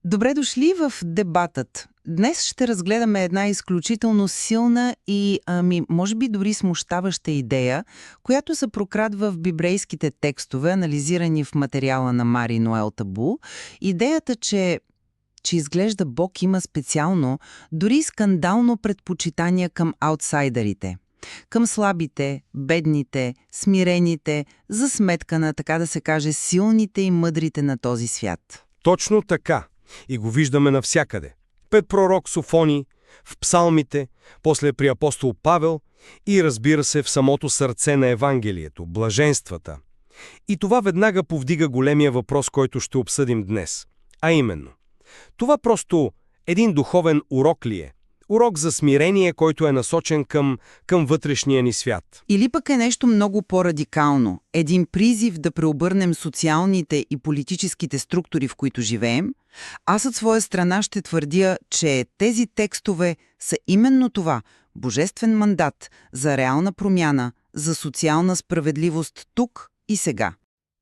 Добре дошли в дебатът. Днес ще разгледаме една изключително силна и, може би дори смущаваща идея, която се прокрадва в библейските текстове, анализирани в материала на Мари Ноел Табу. Идеята, че изглежда Бог има специално, дори скандално предпочитание към аутсайдерите. Към слабите, бедните, смирените, за сметка на, така да се каже, силните и мъдрите на този свят. Точно така. И го виждаме навсякъде. Пред пророк Софоний, в псалмите, после при апостол Павел и, разбира се, в самото сърце на Евангелието, блаженствата. И това веднага повдига големия въпрос, който ще обсъдим днес. А именно, това просто един духовен урок ли е? Урок за смирение, който е насочен към вътрешния ни свят. Или пък е нещо много по-радикално. Един призив да преобърнем социалните и политическите структури, в които живеем. Аз от своя страна ще твърдя, че тези текстове са именно това – божествен мандат за реална промяна, за социална справедливост тук и сега.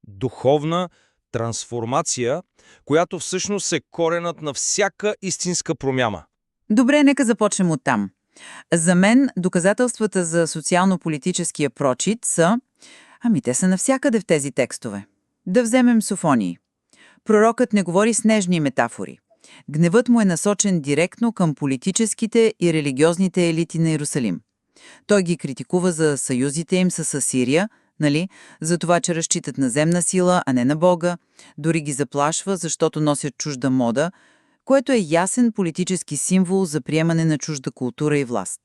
Духовна трансформация, която всъщност е коренът на всяка истинска промяна. Добре, нека започнем оттам. За мен доказателствата за социално-политическия прочит са... те са навсякъде в тези текстове. Да вземем Софоний. Пророкът не говори с нежни метафори. Гневът му е насочен директно към политическите и религиозните елити на Иерусалим. Той ги критикува за съюзите им с Асирия, за това, че разчитат на земна сила, а не на Бога, дори ги заплашва, защото носят чужда мода, което е ясен политически символ за приемане на чужда култура и власт.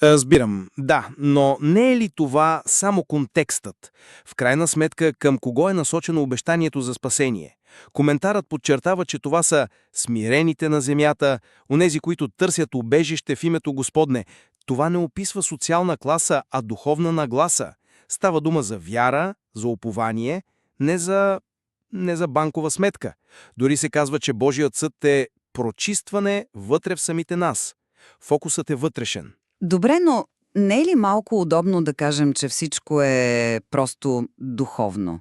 Разбирам, да, но не е ли това само контекстът? В крайна сметка, към кого е насочено обещанието за спасение? Коментарът подчертава, че това са смирените на земята, онези, които търсят убежище в името Господне. Това не описва социална класа, а духовна нагласа. Става дума за вяра, за упование, не за банкова сметка. Дори се казва, че Божият съд е прочистване вътре в самите нас. Фокусът е вътрешен. Добре, но не е ли малко удобно да кажем, че всичко е просто духовно?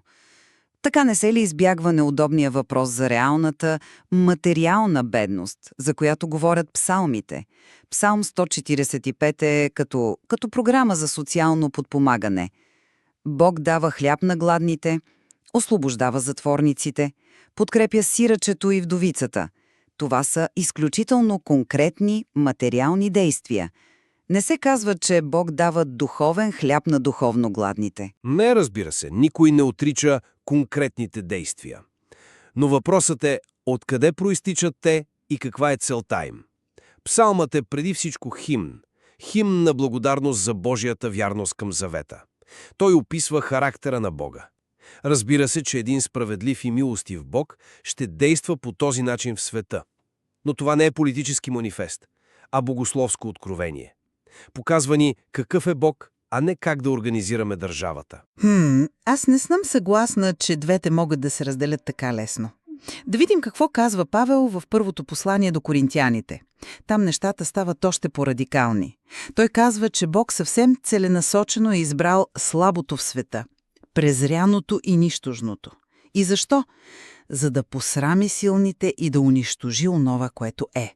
Така не се ли избягва неудобния въпрос за реалната, материална бедност, за която говорят псалмите? Псалм 145 е като програма за социално подпомагане. Бог дава хляб на гладните, освобождава затворниците, подкрепя сирачето и вдовицата. Това са изключително конкретни материални действия. Не се казва, че Бог дава духовен хляб на духовно гладните. Не, разбира се, никой не отрича конкретните действия. Но въпросът е откъде проистичат те и каква е целта им. Псалмът е преди всичко химн. Химн на благодарност за Божията вярност към завета. Той описва характера на Бога. Разбира се, че един справедлив и милостив Бог ще действа по този начин в света. Но това не е политически манифест, а богословско откровение. Показва ни какъв е Бог, а не как да организираме държавата. Аз не съм съгласна, че двете могат да се разделят така лесно. Да видим какво казва Павел в първото послание до коринтияните. Там нещата стават още по-радикални. Той казва, че Бог съвсем целенасочено е избрал слабото в света, презряното и нищожното. И защо? За да посрами силните и да унищожи онова, което е.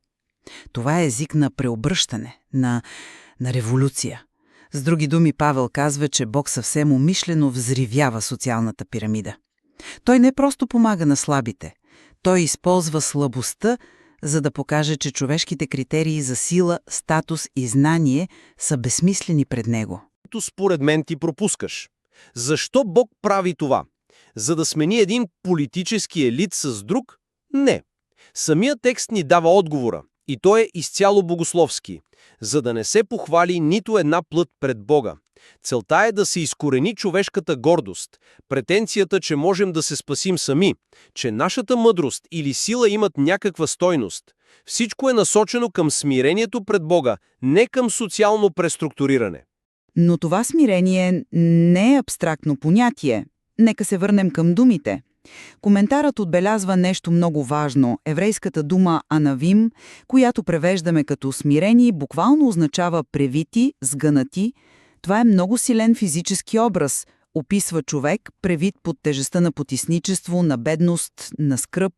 Това е език на преобръщане, на революция. С други думи, Павел казва, че Бог съвсем умишлено взривява социалната пирамида. Той не просто помага на слабите. Той използва слабостта, за да покаже, че човешките критерии за сила, статус и знание са безсмислени пред него. Според мен ти пропускаш. Защо Бог прави това? За да смени един политически елит с друг? Не. Самият текст ни дава отговора. И той е изцяло богословски, за да не се похвали нито една плът пред Бога. Целта е да се изкорени човешката гордост, претенцията, че можем да се спасим сами, че нашата мъдрост или сила имат някаква стойност. Всичко е насочено към смирението пред Бога, не към социално преструктуриране. Но това смирение не е абстрактно понятие. Нека се върнем към думите. Коментарът отбелязва нещо много важно. Еврейската дума анавим, която превеждаме като смирени, буквално означава превити, сгънати. Това е много силен физически образ, Описва човек, превит под тежестта на потисничество, на бедност, на скръб.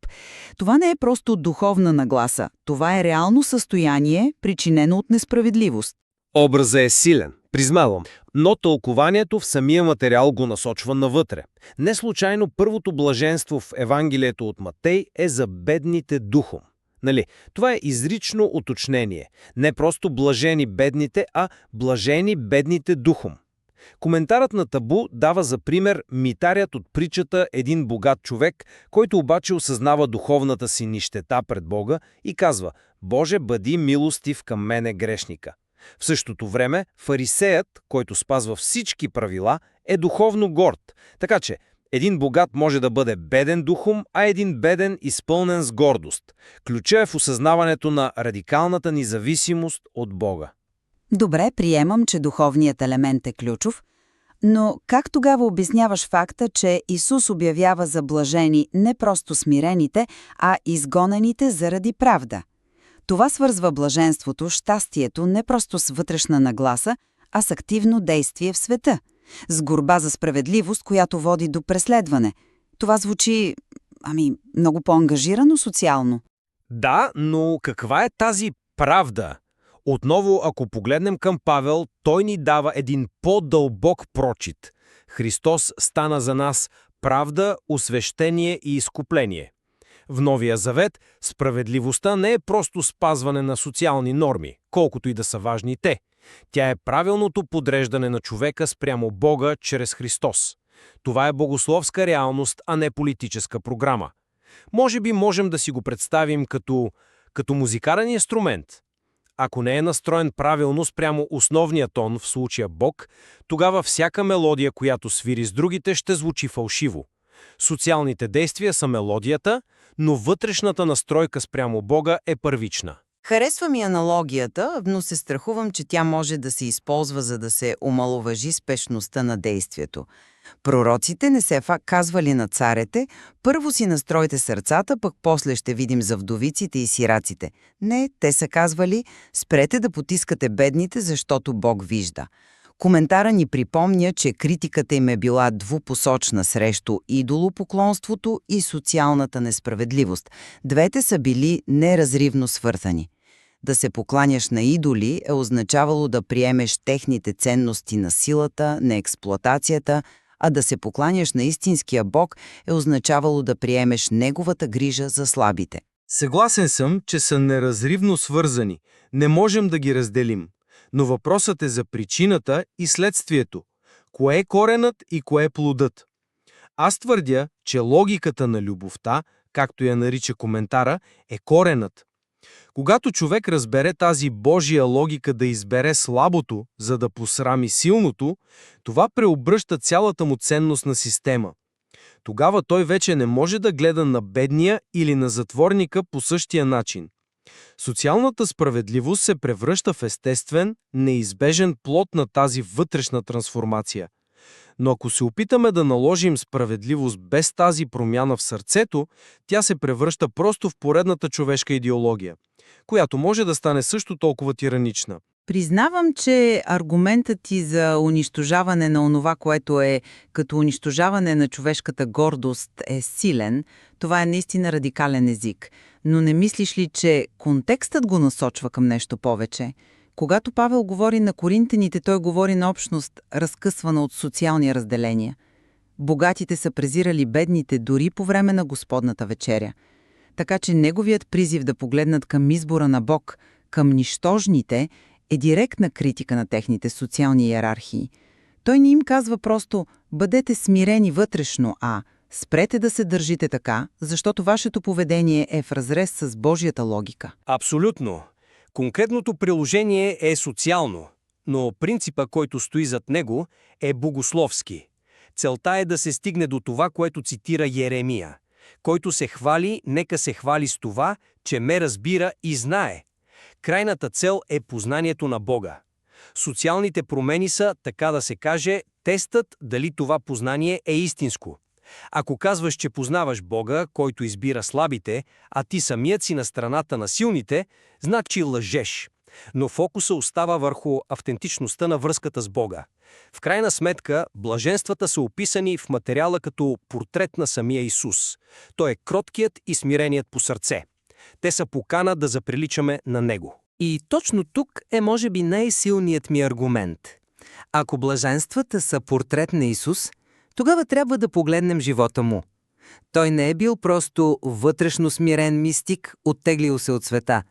Това не е просто духовна нагласа. Това е реално състояние, причинено от несправедливост. Образът е силен, признавам, но тълкованието в самия материал го насочва навътре. Не случайно първото блаженство в Евангелието от Матей е за бедните духом. Нали? Това е изрично уточнение. Не просто блажени бедните, а блажени бедните духом. Коментарът на Табу дава за пример митарят от притчата един богат човек, който обаче осъзнава духовната си нищета пред Бога и казва: «Боже, бъди милостив към мене грешника». В същото време фарисеят, който спазва всички правила, е духовно горд. Така че един богат може да бъде беден духом, а един беден изпълнен с гордост. Ключът е в осъзнаването на радикалната ни зависимост от Бога. Добре, приемам, че духовният елемент е ключов, но как тогава обясняваш факта, че Исус обявява за блажени не просто смирените, а изгонените заради правда? Това свързва блаженството, щастието не просто с вътрешна нагласа, а с активно действие в света, с борба за справедливост, която води до преследване. Това звучи, много по-ангажирано социално. Да, но каква е тази правда? Отново, ако погледнем към Павел, той ни дава един по-дълбок прочит. Христос стана за нас правда, освещение и изкупление. В Новия Завет справедливостта не е просто спазване на социални норми, колкото и да са важни те. Тя е правилното подреждане на човека спрямо Бога чрез Христос. Това е богословска реалност, а не политическа програма. Може би можем да си го представим като музикален инструмент. Ако не е настроен правилно спрямо основния тон, в случая Бог, тогава всяка мелодия, която свири с другите, ще звучи фалшиво. Социалните действия са мелодията, но вътрешната настройка спрямо Бога е първична. Харесва ми аналогията, но се страхувам, че тя може да се използва, за да се омаловажи спешността на действието. Пророците не се казвали на царете: първо си настройте сърцата, пък после ще видим за вдовиците и сираците. Не, те са казвали: спрете да потискате бедните, защото Бог вижда. Коментара ни припомня, че критиката им е била двупосочна срещу идолопоклонството и социалната несправедливост. Двете са били неразривно свързани. Да се покланяш на идоли е означавало да приемеш техните ценности на силата, на експлоатацията, а да се покланяш на истинския Бог е означавало да приемеш Неговата грижа за слабите. Съгласен съм, че са неразривно свързани. Не можем да ги разделим. Но въпросът е за причината и следствието. Кое е коренът и кое е плодът? Аз твърдя, че логиката на любовта, както я нарича коментара, е коренът. Когато човек разбере тази Божия логика да избере слабото, за да посрами силното, това преобръща цялата му ценностна система. Тогава той вече не може да гледа на бедния или на затворника по същия начин. Социалната справедливост се превръща в естествен, неизбежен плод на тази вътрешна трансформация. Но ако се опитаме да наложим справедливост без тази промяна в сърцето, тя се превръща просто в поредната човешка идеология, която може да стане също толкова тиранична. Признавам, че аргументът ти за унищожаване на онова, което е като унищожаване на човешката гордост, е силен. Това е наистина радикален език. Но не мислиш ли, че контекстът го насочва към нещо повече? Когато Павел говори на коринтяните, той говори на общност, разкъсвана от социални разделения. Богатите са презирали бедните дори по време на Господната вечеря. Така че неговият призив да погледнат към избора на Бог, към нищожните, е директна критика на техните социални иерархии. Той не им казва просто «бъдете смирени вътрешно», а «спрете да се държите така, защото вашето поведение е в разрез с Божията логика». Абсолютно. Конкретното приложение е социално, но принципа, който стои зад него, е богословски. Целта е да се стигне до това, което цитира Йеремия. Който се хвали, нека се хвали с това, че ме разбира и знае. Крайната цел е познанието на Бога. Социалните промени са, така да се каже, тестът дали това познание е истинско. Ако казваш, че познаваш Бога, който избира слабите, а ти самият си на страната на силните, значи лъжеш. Но фокуса остава върху автентичността на връзката с Бога. В крайна сметка, блаженствата са описани в материала като портрет на самия Исус. Той е кроткият и смиреният по сърце. Те са покана да заприличаме на Него. И точно тук е може би най-силният ми аргумент. Ако блаженствата са портрет на Исус, тогава трябва да погледнем живота му. Той не е бил просто вътрешно смирен мистик, оттеглил се от света.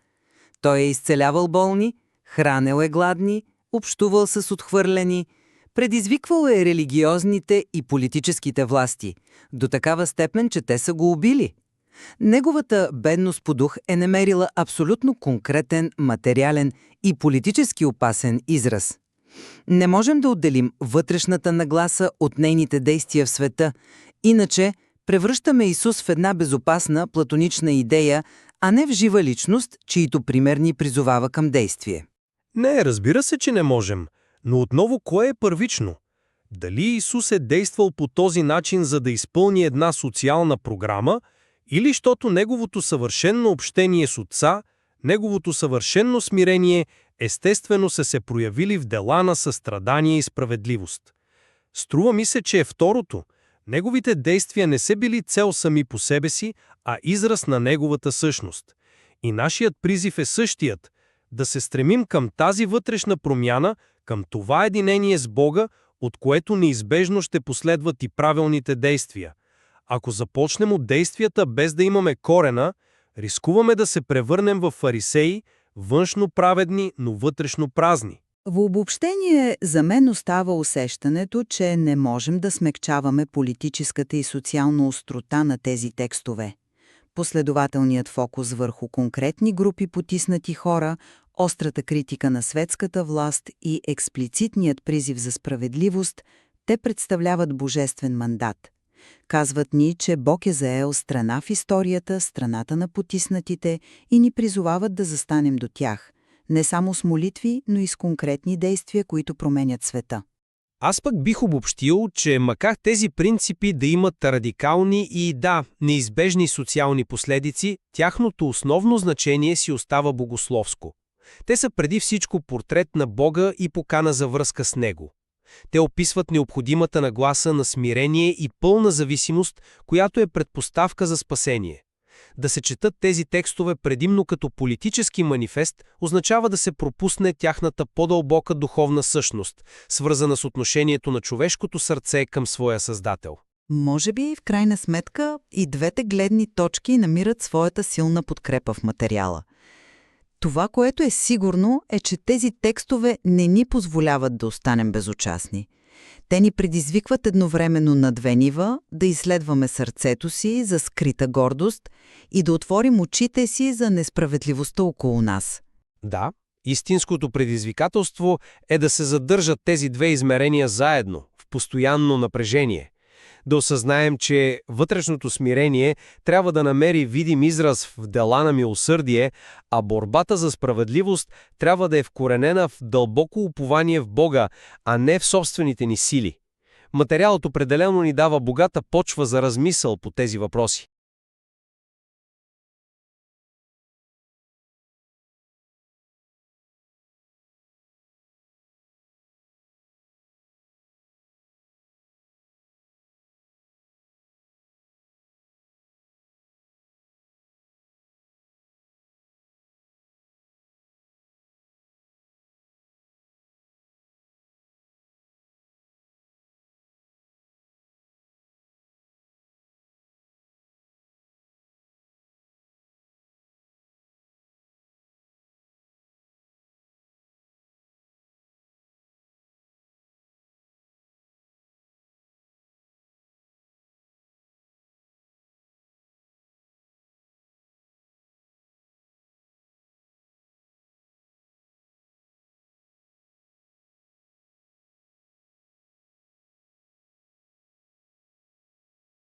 Той е изцелявал болни, хранел е гладни, общувал с отхвърлени, предизвиквал е религиозните и политическите власти, до такава степен, че те са го убили. Неговата бедност по дух е намерила абсолютно конкретен, материален и политически опасен израз. Не можем да отделим вътрешната нагласа от нейните действия в света, иначе превръщаме Исус в една безопасна платонична идея, а не в жива личност, чието пример ни призовава към действие. Не, разбира се, че не можем. Но отново, кое е първично? Дали Исус е действал по този начин, за да изпълни една социална програма, или защото неговото съвършено общение с Отца, неговото съвършено смирение естествено са се проявили в дела на състрадание и справедливост? Струва ми се, че е второто. Неговите действия не са били цел сами по себе си, а израз на неговата същност. И нашият призив е същият – да се стремим към тази вътрешна промяна, към това единение с Бога, от което неизбежно ще последват и правилните действия. Ако започнем от действията без да имаме корена, рискуваме да се превърнем в фарисеи, външно праведни, но вътрешно празни. В обобщение за мен остава усещането, че не можем да смекчаваме политическата и социална острота на тези текстове. Последователният фокус върху конкретни групи потиснати хора, острата критика на светската власт и експлицитният призив за справедливост, те представляват божествен мандат. Казват ни, че Бог е заел страна в историята, страната на потиснатите и ни призовават да застанем до тях. Не само с молитви, но и с конкретни действия, които променят света. Аз пък бих обобщил, че макар тези принципи да имат радикални и, неизбежни социални последици, тяхното основно значение си остава богословско. Те са преди всичко портрет на Бога и покана за връзка с Него. Те описват необходимата нагласа на смирение и пълна зависимост, която е предпоставка за спасение. Да се четат тези текстове предимно като политически манифест означава да се пропусне тяхната по-дълбока духовна същност, свързана с отношението на човешкото сърце към своя Създател. Може би, в крайна сметка, и двете гледни точки намират своята силна подкрепа в материала. Това, което е сигурно, е, че тези текстове не ни позволяват да останем безучастни. Те ни предизвикват едновременно на две нива да изследваме сърцето си за скрита гордост и да отворим очите си за несправедливостта около нас. Да, истинското предизвикателство е да се задържат тези две измерения заедно, в постоянно напрежение. Да осъзнаем, че вътрешното смирение трябва да намери видим израз в дела на милосърдие, а борбата за справедливост трябва да е вкоренена в дълбоко упование в Бога, а не в собствените ни сили. Материалът определено ни дава богата почва за размисъл по тези въпроси.